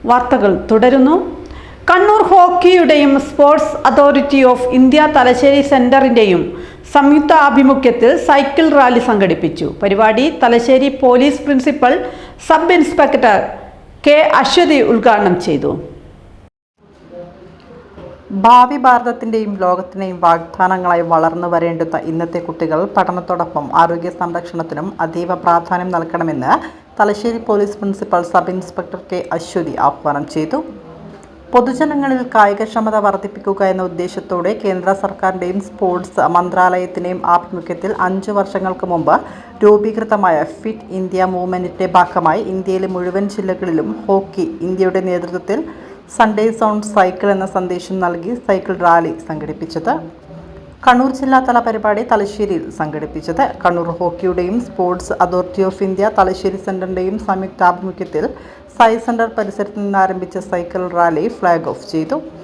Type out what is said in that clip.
വാർത്തകൾ തുടരുന്നു. കണ്ണൂർ ഹോക്കിയുടെയും sports authority of India Thalassery സെന്ററിന്റെയും സംയുക്ത ആഭിമുഖ്യത്തിൽ സൈക്കിൾ റാലി സംഘടിപ്പിച്ചു. പരിപാടി Thalassery police principal sub inspector K Aswathy ഉദ്ഘാടനം ചെയ്തു. ഭാവി ഭാരതത്തിന്റെയും ലോകത്തിന്റെയും വാഗ്ദാനങ്ങളായി വളർന്നു വരേണ്ടുന്ന ഇന്നത്തെ കുട്ടികൾ പഠനത്തോടൊപ്പം ആരോഗ്യ സംരക്ഷണത്തിനും അതീവ പ്രാധാന്യം നൽകണമെന്ന് Thalassery police principal sub inspector K Aswathi ആഹ്വാനം ചെയ്തു. പൊതുജനങ്ങളിൽ കായികക്ഷമത വർദ്ധിപ്പിക്കുക എന്ന ഉദ്ദേശത്തോടെ കേന്ദ്ര സർക്കാരിൻ്റെയും സ്പോർട്സ് മന്ത്രാലയത്തിൻ്റെയും ആഭിമുഖ്യത്തിൽ 5 വർഷങ്ങൾക്ക് മുമ്പ് രൂപീകൃതമായ ഫിറ്റ് ഇന്ത്യ മൂവ്മെൻറ്റിൻ്റെ ഭാഗമായി ഇന്ത്യയിലെ മുഴുവൻ ജില്ലകളിലും ഹോക്കി ഇന്ത്യയുടെ നേതൃത്വത്തിൽ സൺഡേസ് ഓൺ സൈക്കിൾ എന്ന സന്ദേശം നൽകി സൈക്കിൾ റാലി സംഘടിപ്പിച്ചത്. കണ്ണൂർ ജില്ലാതല പരിപാടി തലശ്ശേരിയിൽ സംഘടിപ്പിച്ചത്. കണ്ണൂർ ഹോക്കിയുടെയും sports authority of India Thalassery സെന്ററിന്റെയും സംയുക്താഭിമുഖ്യത്തിൽ സായി സെന്റർ പരിസരത്ത് നിന്ന് ആരംഭിച്ച സൈക്കിൾ റാലി ഫ്ലാഗ് ഓഫ് ചെയ്തു.